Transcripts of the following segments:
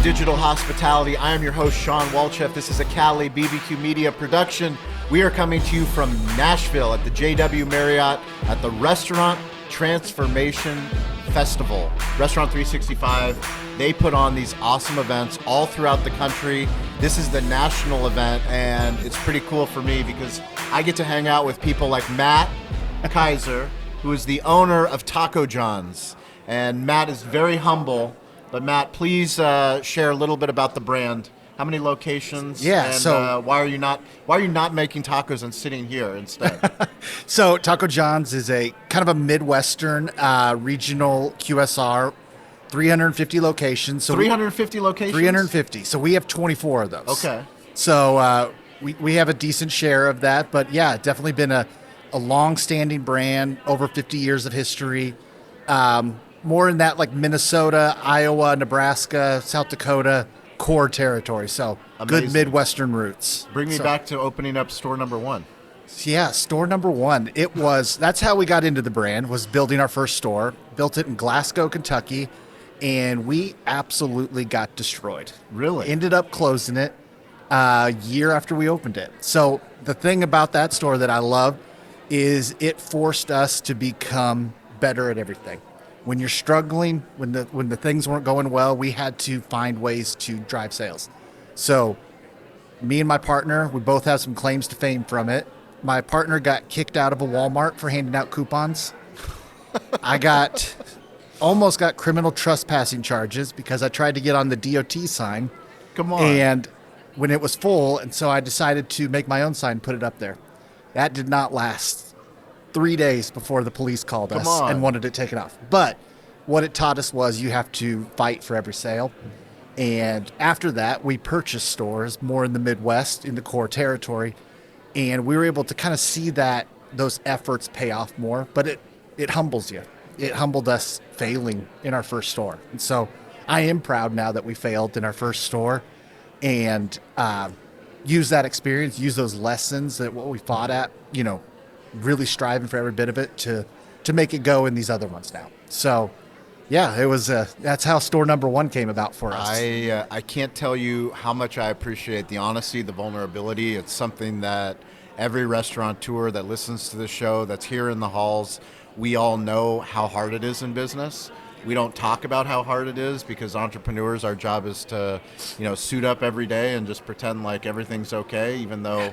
Digital Hospitality. I am your host, Shawn Walchef. This is a Cali BBQ Media production. We are coming to you from Nashville at the JW Marriott at the Restaurant Transformation Festival. Restaurant 365, they put on these awesome events all throughout the country. This is the national event, and it's pretty cool for me because I get to hang out with people like Matt Keiser, who is the owner of Taco John's. And Matt is very humble. But Matt, please share a little bit about the brand. How many locations? Yeah. And why are you not making tacos and sitting here instead? So Taco John's is a kind of a Midwestern regional QSR, 350 locations. So 350 locations. 350. So we have 24 of those. Okay. So we have a decent share of that, but yeah, definitely been a long-standing brand, over 50 years of history. More in that like Minnesota, Iowa, Nebraska, South Dakota core territory. So Amazing. Good Midwestern roots. Bring me back to opening up store number one. Yeah, store number one. That's how we got into the brand, was building our first store. Built it in Glasgow, Kentucky, and we absolutely got destroyed. Really? Ended up closing it a year after we opened it. So the thing about that store that I love is it forced us to become better at everything. When you're struggling, when the things weren't going well, we had to find ways to drive sales. So me and my partner, we both have some claims to fame from it. My partner got kicked out of a Walmart for handing out coupons. I almost got criminal trespassing charges because I tried to get on the DOT sign. Come on. And when it was full, and so I decided to make my own sign, put it up there. That did not last 3 days before the police called us and wanted it taken off. But what it taught us was you have to fight for every sale. And after that, we purchased stores more in the Midwest, in the core territory. And we were able to kind of see that those efforts pay off more. But it humbles you. It humbled us failing in our first store. And so I am proud now that we failed in our first store and use that experience, use those lessons that what we fought at, really striving for every bit of it to make it go in these other ones now. So, yeah, it was. That's how store number one came about for us. I can't tell you how much I appreciate the honesty, the vulnerability. It's something that every restaurateur that listens to this show, that's here in the halls, we all know how hard it is in business. We don't talk about how hard it is because entrepreneurs, our job is to, suit up every day and just pretend like everything's okay, even though,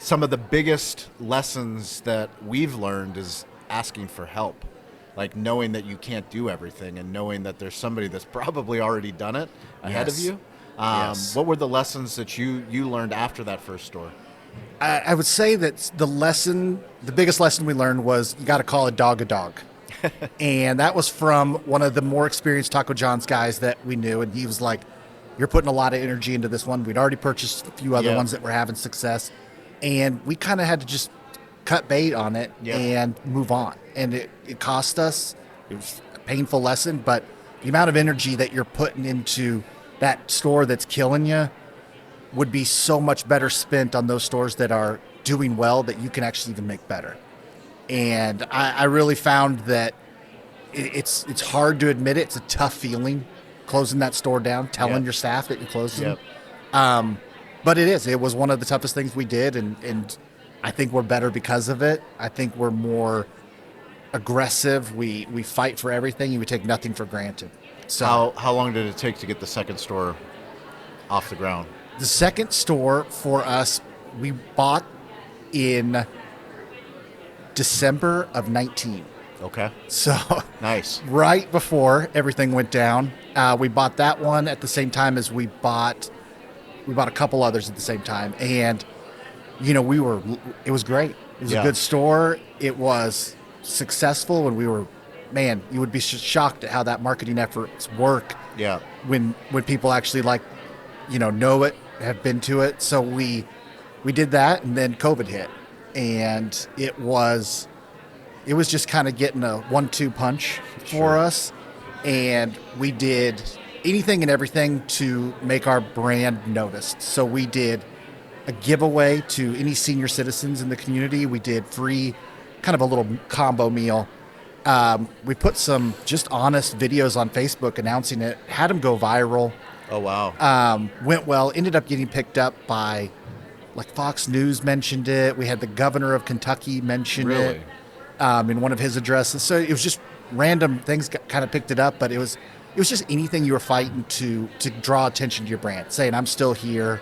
some of the biggest lessons that we've learned is asking for help, like knowing that you can't do everything and knowing that there's somebody that's probably already done it ahead of you. Yes. What were the lessons that you learned after that first store? I would say that the biggest lesson we learned was you got to call a dog a dog. And that was from one of the more experienced Taco John's guys that we knew. And he was like, you're putting a lot of energy into this one. We'd already purchased a few other ones that were having success. And we kind of had to just cut bait on it and move on. And it cost us. It was a painful lesson, but the amount of energy that you're putting into that store that's killing you would be so much better spent on those stores that are doing well that you can actually even make better. And I really found that it's hard to admit it. It's a tough feeling closing that store down, telling your staff that you're closing. But it was one of the toughest things we did, and I think we're better because of it. I think we're more aggressive. We fight for everything, and we take nothing for granted. So how long did it take to get the second store off the ground? The second store for us, we bought in December of 19. Okay. So nice. Right before everything went down, we bought that one at the same time as we bought a couple others at the same time. And, it was great. It was a good store. It was successful, and you would be shocked at how that marketing efforts work. Yeah. When people actually know it, have been to it. So we did that, and then COVID hit, and it was just kind of getting a 1-2 punch for us. And we did anything and everything to make our brand noticed. So we did a giveaway to any senior citizens in the community. We did free, kind of a little combo meal We put some just honest videos on Facebook announcing it, had them go viral. Oh, wow. Went well, ended up getting picked up by, like, Fox News mentioned it. We had the governor of Kentucky mention it in one of his addresses. So it was just random things kind of picked it up, but it was just anything you were fighting to draw attention to your brand, saying, I'm still here.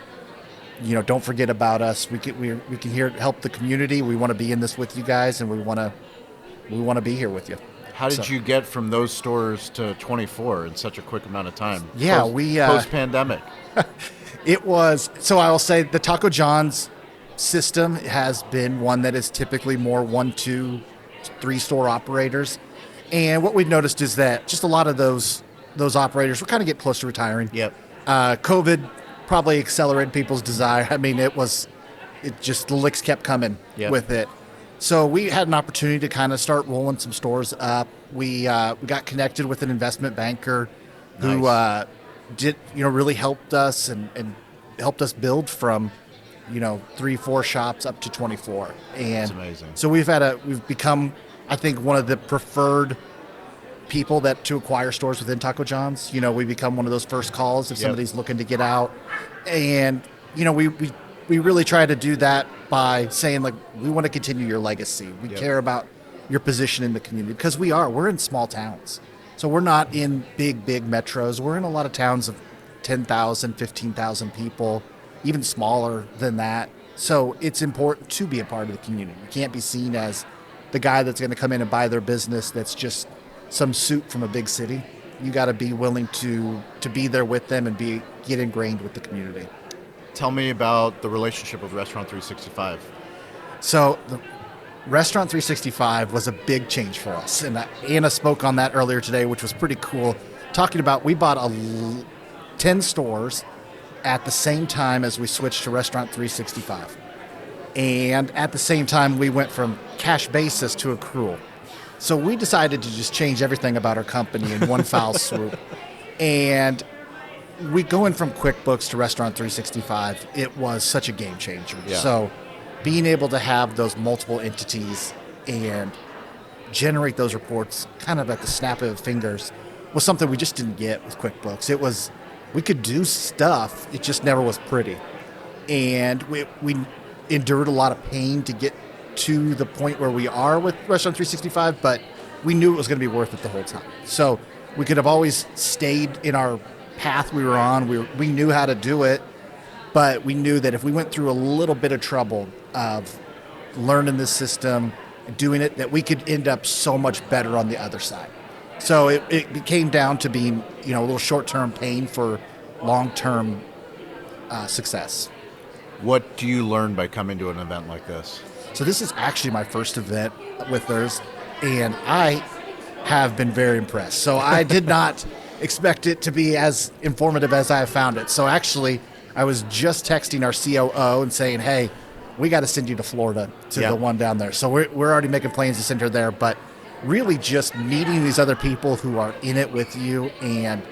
Don't forget about us. We can help the community. We want to be in this with you guys, and we want to be here with you. How did you get from those stores to 24 in such a quick amount of time? Yeah, post-pandemic. It was, so I will say the Taco John's system has been one that is typically more 1, 2, 3 store operators. And what we've noticed is that just a lot of those operators will kind of get close to retiring. Yep. COVID probably accelerated people's desire. I mean, the licks kept coming with it. So we had an opportunity to kind of start rolling some stores up. We got connected with an investment banker who really helped us and helped us build from 3-4 shops up to 24. And that's amazing. So we've become, I think, one of the preferred people to acquire stores within Taco John's. We become one of those first calls if somebody's looking to get out. And we really try to do that by saying, like, we want to continue your legacy. We care about your position in the community, because we're in small towns. So we're not in big metros. We're in a lot of towns of 10,000, 15,000 people, even smaller than that. So it's important to be a part of the community. You can't be seen as the guy that's going to come in and buy their business that's just some suit from a big city. You got to be willing to be there with them and get ingrained with the community. Tell me about the relationship with Restaurant 365. So the Restaurant 365 was a big change for us. And Anna spoke on that earlier today, which was pretty cool. Talking about, we bought 10 stores at the same time as we switched to Restaurant 365. And at the same time, we went from cash basis to accrual. So we decided to just change everything about our company in one foul swoop. And we going from QuickBooks to Restaurant 365, it was such a game changer. Yeah. So being able to have those multiple entities and generate those reports kind of at the snap of fingers was something we just didn't get with QuickBooks. We could do stuff, it just never was pretty. And we endured a lot of pain to get to the point where we are with Restaurant 365, but we knew it was going to be worth it the whole time. So we could have always stayed in our path we were on. We knew how to do it, but we knew that if we went through a little bit of trouble of learning this system and doing it, that we could end up so much better on the other side. So it came down to being, a little short-term pain for long-term success. What do you learn by coming to an event like this? So this is actually my first event with theirs, and I have been very impressed. So I did not expect it to be as informative as I have found it. So actually, I was just texting our COO and saying, hey, we got to send you to Florida to the one down there. So we're already making plans to send her there, but really just meeting these other people who are in it with you and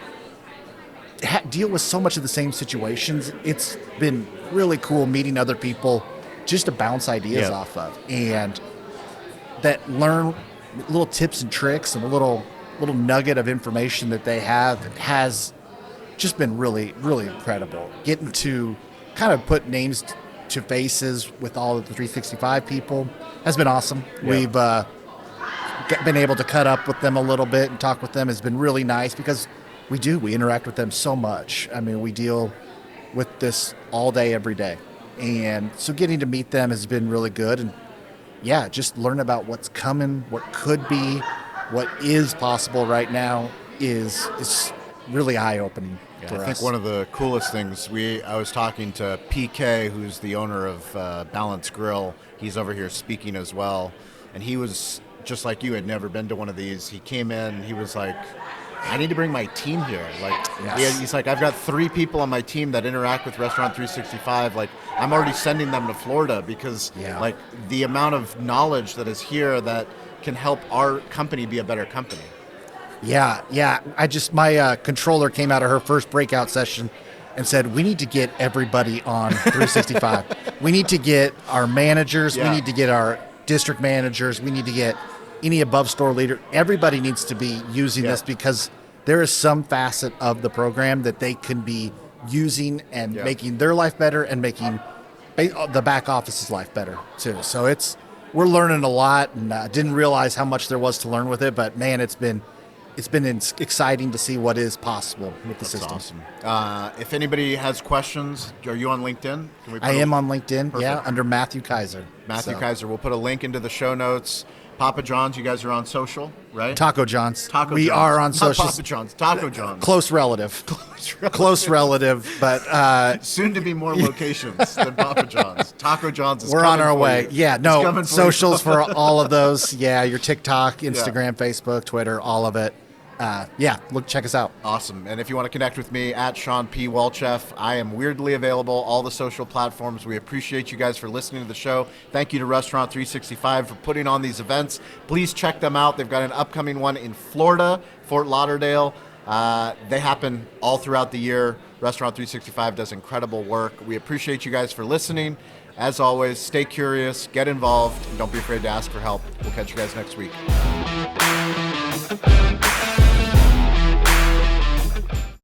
deal with so much of the same situations. It's been really cool meeting other people just to bounce ideas off of, and that learn little tips and tricks and a little nugget of information that they have has just been really, really incredible. Getting to kind of put names to faces with all of the 365 people has been awesome. Yeah. We've been able to cut up with them a little bit and talk with them has been really nice, because we interact with them so much. I mean, we deal with this all day, every day. And so getting to meet them has been really good. And just learn about what's coming, what could be, what is possible right now is really eye-opening for us. I think one of the coolest things, I was talking to PK, who's the owner of Balance Grill. He's over here speaking as well. And he was, just like you, had never been to one of these. He came in, he was like, I need to bring my team here. He's like, I've got 3 people on my team that interact with Restaurant 365. Like, I'm already sending them to Florida because like the amount of knowledge that is here that can help our company be a better company. Yeah. My controller came out of her first breakout session and said, we need to get everybody on 365. We need to get our managers. We need to get our district managers. We need to get any above store leader, everybody needs to be using this because there is some facet of the program that they can be using and making their life better and making the back office's life better too. So we're learning a lot, and didn't realize how much there was to learn with it, but man, it's been exciting to see what is possible with the system. Awesome. If anybody has questions, are you on LinkedIn? I am on LinkedIn, Perfect. under Matthew Keiser. Keiser. We'll put a link into the show notes. Papa John's, you guys are on social, right? Taco John's. We are on social. Papa John's. Taco John's. Close relative. Close relative, but soon to be more locations than Papa John's. Taco John's is we're on our way. You. Yeah, no, socials for all of those. Yeah, your TikTok, Instagram, Facebook, Twitter, all of it. Check us out. Awesome. And if you want to connect with me, at Shawn P. Walchef, I am weirdly available, all the social platforms. We appreciate you guys for listening to the show. Thank you to Restaurant 365 for putting on these events. Please check them out. They've got an upcoming one in Florida, Fort Lauderdale. They happen all throughout the year. Restaurant 365 does incredible work. We appreciate you guys for listening. As always, stay curious, get involved, and don't be afraid to ask for help. We'll catch you guys next week.